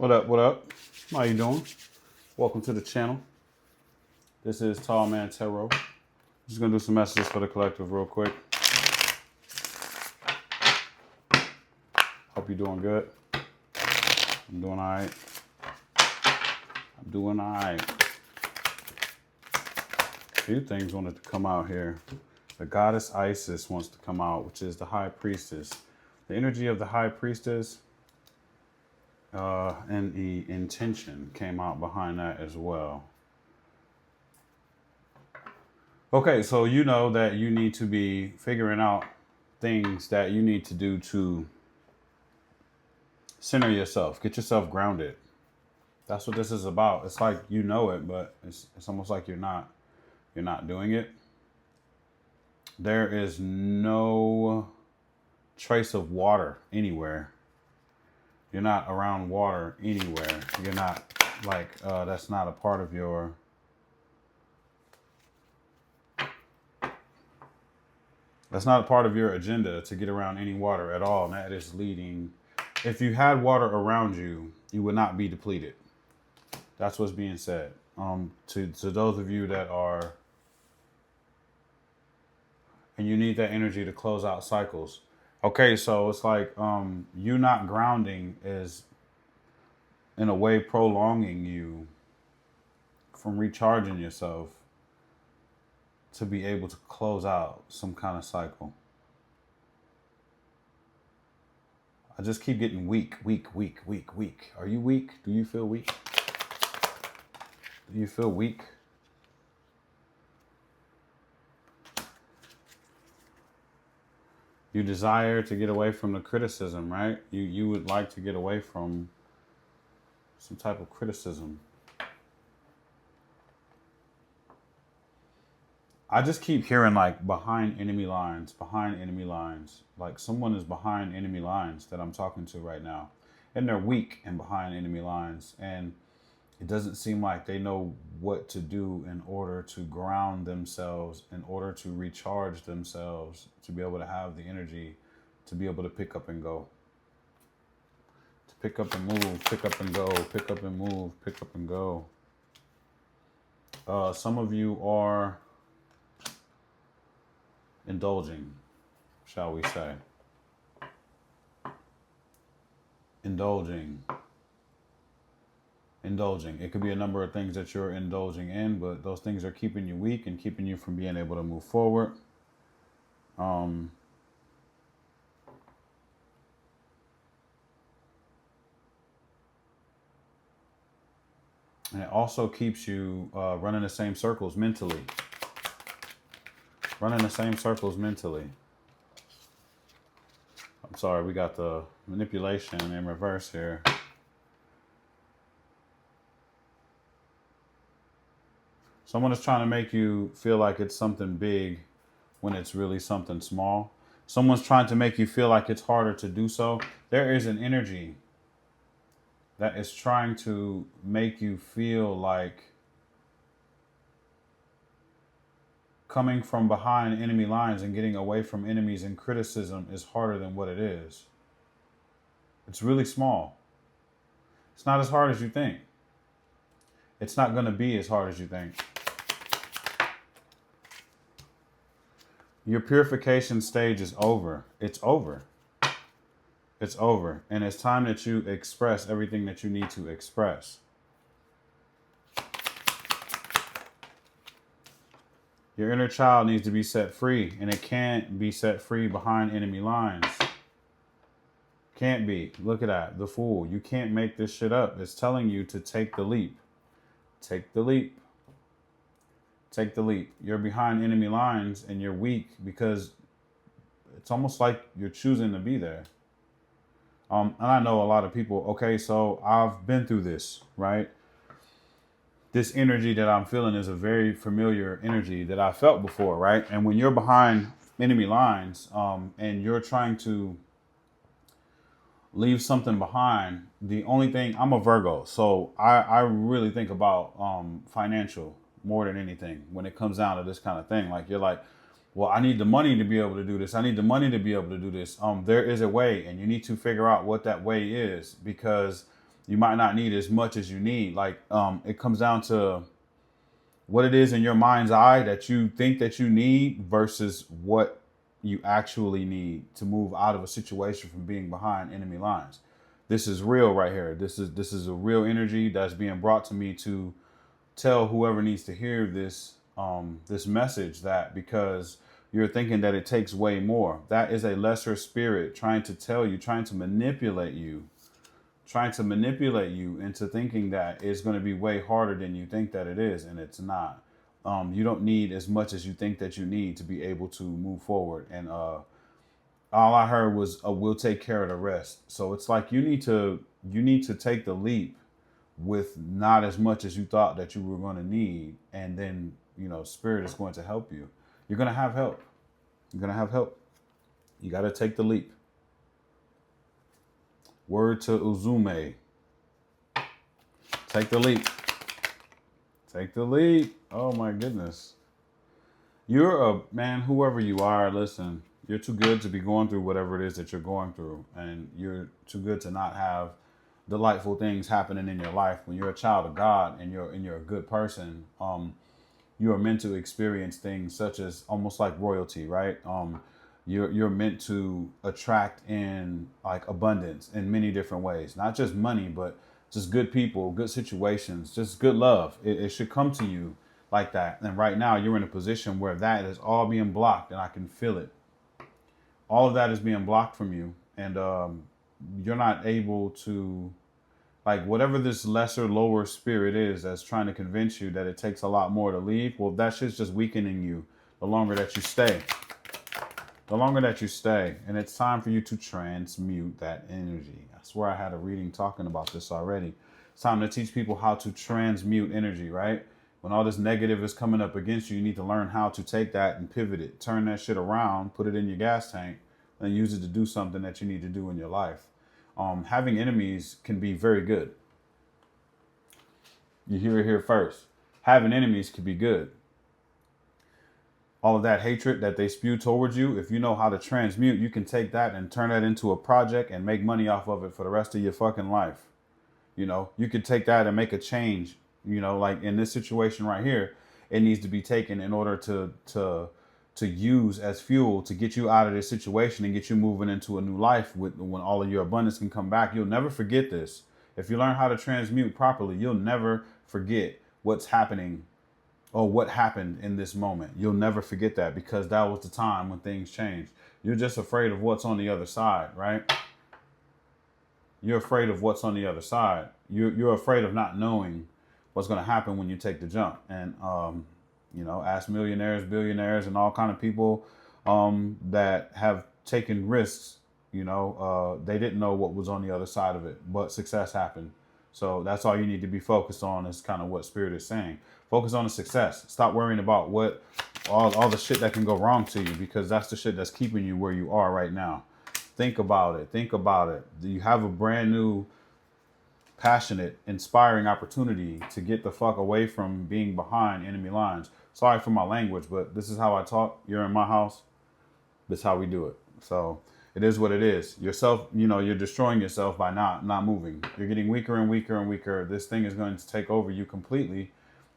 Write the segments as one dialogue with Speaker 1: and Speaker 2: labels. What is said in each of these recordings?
Speaker 1: What up? What up? How you doing? Welcome to the channel. This is Tall Man Tarot. Just gonna do some messages for the collective real quick. Hope you're doing good. I'm doing all right. I'm doing all right. A few things wanted to come out here. The goddess Isis wants to come out, which is the high priestess. The energy of the high priestess and the intention came out behind that as well. Okay, so you know that you need to be figuring out things that you need to do to center yourself, get yourself grounded. That's what this is about. It's like you know it, but it's almost like you're not doing it. There is no trace of water anywhere. You're not around water anywhere. You're not like, that's not a part of your, that's not a part of your agenda to get around any water at all. And that is leading, if you had water around you, you would not be depleted. That's what's being said. To those of you that are, and you need that energy to close out cycles. Okay, so it's like you not grounding is in a way prolonging you from recharging yourself to be able to close out some kind of cycle. I just keep getting weak. Are you weak? Do you feel weak? Do you feel weak? You desire to get away from the criticism, right? You would like to get away from some type of criticism. I just keep hearing like behind enemy lines. Like someone is behind enemy lines that I'm talking to right now. And they're weak and behind enemy lines. And it doesn't seem like they know what to do in order to ground themselves, in order to recharge themselves, to be able to have the energy to be able to pick up and go. To pick up and move, pick up and go, pick up and move, pick up and go. Some of you are indulging, shall we say. Indulging. It could be a number of things that you're indulging in, but those things are keeping you weak and keeping you from being able to move forward. And it also keeps you running the same circles mentally. I'm sorry, we got the manipulation in reverse here. Someone is trying to make you feel like it's something big when it's really something small. Someone's trying to make you feel like it's harder to do so. There is an energy that is trying to make you feel like coming from behind enemy lines and getting away from enemies and criticism is harder than what it is. It's really small. It's not as hard as you think. It's not going to be as hard as you think. Your purification stage is over. It's over. It's over. And it's time that you express everything that you need to express. Your inner child needs to be set free, and it can't be set free behind enemy lines. Can't be. Look at that. The Fool. You can't make this shit up. It's telling you to take the leap. Take the leap. Take the leap. You're behind enemy lines and you're weak because it's almost like you're choosing to be there. And I know a lot of people, okay, so I've been through this, right? This energy that I'm feeling is a very familiar energy that I felt before, right? And when you're behind enemy lines and you're trying to leave something behind, the only thing, I'm a Virgo, so I really think about financial more than anything when it comes down to this kind of thing. Like you're like, well, I need the money to be able to do this. I need the money to be able to do this. There is a way, and you need to figure out what that way is, because You might not need as much as you need. Like, it comes down to what it is in your mind's eye that you think that you need versus what you actually need to move out of a situation from being behind enemy lines. This is real right here. This is a real energy that's being brought to me to tell whoever needs to hear this this message, that because you're thinking that it takes way more. That is a lesser spirit trying to tell you, trying to manipulate you into thinking that it's going to be way harder than you think that it is, and it's not. You don't need as much as you think that you need to be able to move forward. And all I heard was, "We'll take care of the rest." So it's like you need to take the leap with not as much as you thought that you were going to need, and then Spirit is going to help you. You're going to have help. You're going to have help. You got to take the leap. Word to Uzume. Take the leap. Take the leap. Oh my goodness. You're a man, whoever you are, listen, you're too good to be going through whatever it is that you're going through. And you're too good to not have delightful things happening in your life. When you're a child of God and you're a good person, you are meant to experience things such as almost like royalty, right? You're meant to attract in like abundance in many different ways, not just money, but just good people, good situations, just good love. It should come to you like that. And right now you're in a position where that is all being blocked, and I can feel it. All of that is being blocked from you, and you're not able to, like, whatever this lesser, lower spirit is that's trying to convince you that it takes a lot more to leave. Well, that shit's just weakening you the longer that you stay. The longer that you stay, and it's time for you to transmute that energy. I swear I had a reading talking about this already. It's time to teach people how to transmute energy, right? When all this negative is coming up against you, you need to learn how to take that and pivot it, turn that shit around, put it in your gas tank, and use it to do something that you need to do in your life. Having enemies can be very good. You hear it here first. Having enemies can be good. All of that hatred that they spew towards you, if you know how to transmute, you can take that and turn that into a project and make money off of it for the rest of your fucking life. You could take that and make a change. Like in this situation right here, it needs to be taken in order to use as fuel to get you out of this situation and get you moving into a new life when all of your abundance can come back. You'll never forget this. If you learn how to transmute properly, you'll never forget what's happening or what happened in this moment. You'll never forget that, because that was the time when things changed. You're just afraid of what's on the other side, right? You're afraid of what's on the other side. You're afraid of not knowing what's going to happen when you take the jump. And, ask millionaires, billionaires, and all kind of people that have taken risks. They didn't know what was on the other side of it, but success happened. So that's all you need to be focused on, is kind of what Spirit is saying. Focus on the success. Stop worrying about what all the shit that can go wrong to you, because that's the shit that's keeping you where you are right now. Think about it. Think about it. You have a brand new, passionate, inspiring opportunity to get the fuck away from being behind enemy lines. Sorry for my language, but this is how I talk. You're in my house. This is how we do it. So it is what it is. Yourself, you're destroying yourself by not moving. You're getting weaker and weaker and weaker. This thing is going to take over you completely.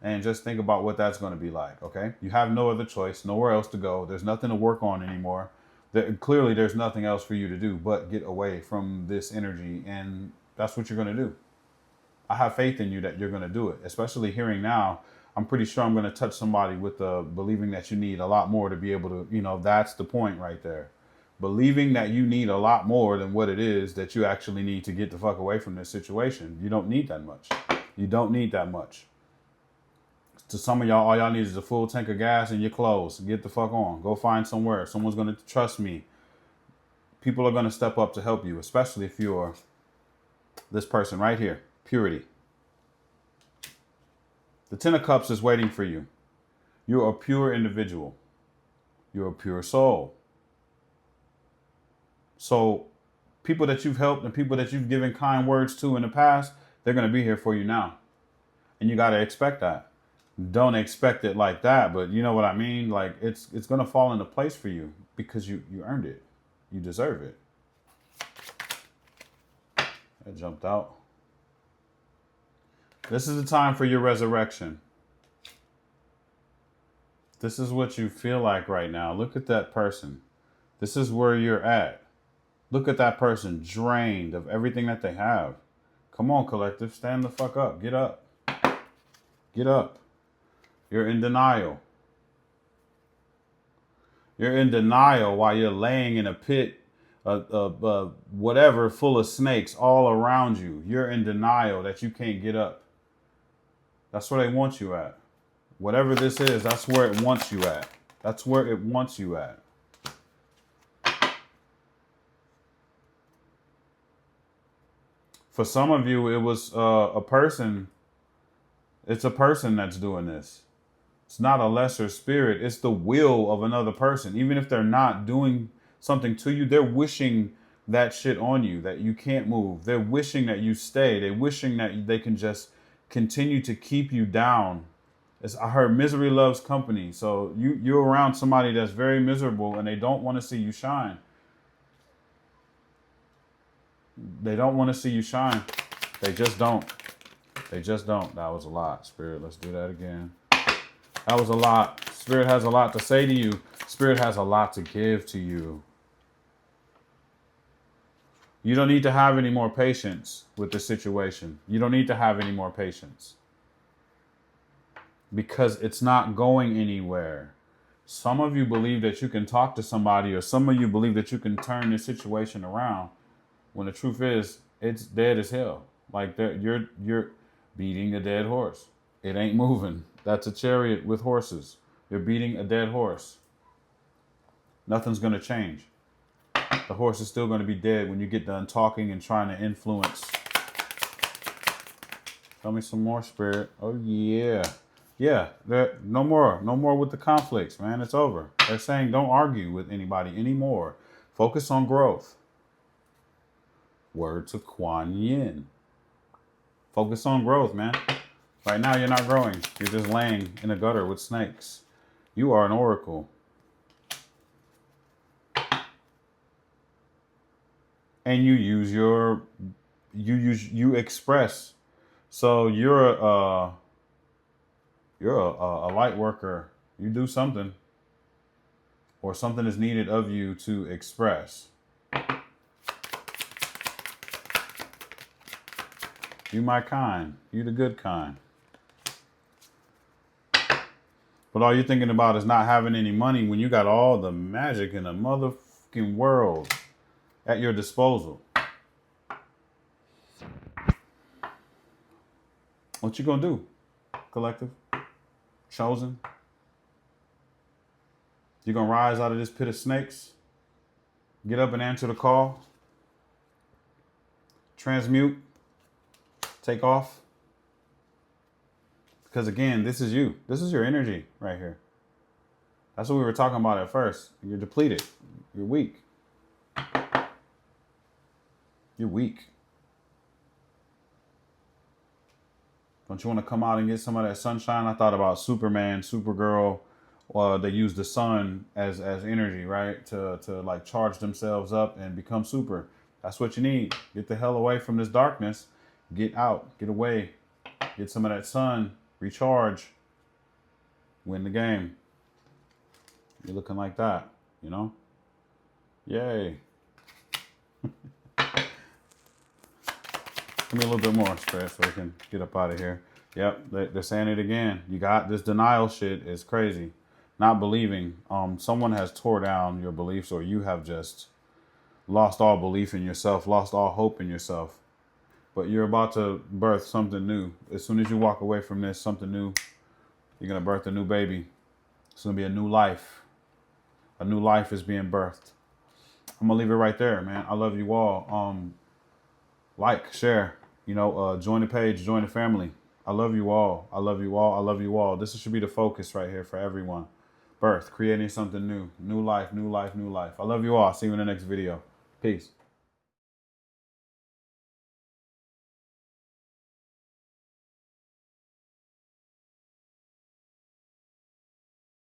Speaker 1: And just think about what that's going to be like, okay? You have no other choice, nowhere else to go. There's nothing to work on anymore. Clearly, there's nothing else for you to do but get away from this energy, and that's what you're going to do. I have faith in you that you're going to do it, especially hearing now. I'm pretty sure I'm going to touch somebody with believing that you need a lot more to be able to, that's the point right there. Believing that you need a lot more than what it is that you actually need to get the fuck away from this situation. You don't need that much. You don't need that much. To some of y'all, all y'all need is a full tank of gas and your clothes. Get the fuck on. Go find somewhere. Someone's going to trust me. People are going to step up to help you, especially if you're this person right here. Purity. The Ten of Cups is waiting for you. You're a pure individual. You're a pure soul. So people that you've helped and people that you've given kind words to in the past, they're going to be here for you now. And you got to expect that. Don't expect it like that, but you know what I mean? Like it's going to fall into place for you because you earned it. You deserve it. That jumped out. This is the time for your resurrection. This is what you feel like right now. Look at that person. This is where you're at. Look at that person drained of everything that they have. Come on, collective. Stand the fuck up. Get up. Get up. You're in denial. You're in denial while you're laying in a pit, whatever, full of snakes all around you. You're in denial that you can't get up. That's where they want you at. Whatever this is, that's where it wants you at. That's where it wants you at. For some of you, it was a person. It's a person that's doing this. It's not a lesser spirit. It's the will of another person. Even if they're not doing something to you, they're wishing that shit on you, that you can't move. They're wishing that you stay. They're wishing that they can just continue to keep you down. I heard misery loves company. So you're around somebody that's very miserable and they don't want to see you shine. They don't want to see you shine. They just don't. They just don't. That was a lot, Spirit. Let's do that again. That was a lot. Spirit has a lot to say to you. Spirit has a lot to give to you. You don't need to have any more patience with the situation. You don't need to have any more patience. Because it's not going anywhere. Some of you believe that you can talk to somebody, or some of you believe that you can turn this situation around, when the truth is, it's dead as hell. Like you're beating a dead horse. It ain't moving. That's a chariot with horses. You're beating a dead horse. Nothing's going to change. The horse is still going to be dead when you get done talking and trying to influence. Tell me some more, Spirit. Oh, yeah. Yeah, no more with the conflicts, man. It's over. They're saying don't argue with anybody anymore. Focus on growth. Word to Kuan Yin. Focus on growth, man. Right now, you're not growing. You're just laying in a gutter with snakes. You are an oracle. And you express. So you're a light worker. You do something, or something is needed of you to express. You my kind. You the good kind. But all you're thinking about is not having any money when you got all the magic in the motherfucking world at your disposal. What you gonna do, collective? Chosen? You gonna rise out of this pit of snakes? Get up and answer the call? Transmute? Take off? Because again, this is you. This is your energy right here. That's what we were talking about at first. You're depleted. You're weak. You're weak. Don't you want to come out and get some of that sunshine? I thought about Superman, Supergirl. They use the sun as energy, right? To like charge themselves up and become super. That's what you need. Get the hell away from this darkness. Get out. Get away. Get some of that sun. Recharge. Win the game. You're looking like that, you know? Yay. Give me a little bit more, Spirit, so we can get up out of here. Yep, they're saying it again. You got this denial shit is crazy. Not believing. Someone has tore down your beliefs, or you have just lost all belief in yourself, lost all hope in yourself. But you're about to birth something new. As soon as you walk away from this, something new, you're going to birth a new baby. It's going to be a new life. A new life is being birthed. I'm going to leave it right there, man. I love you all. Like, share, join the page, join the family. I love you all. I love you all. I love you all. This should be the focus right here for everyone. Birth, creating something new. New life, new life, new life. I love you all. See you in the next video. Peace.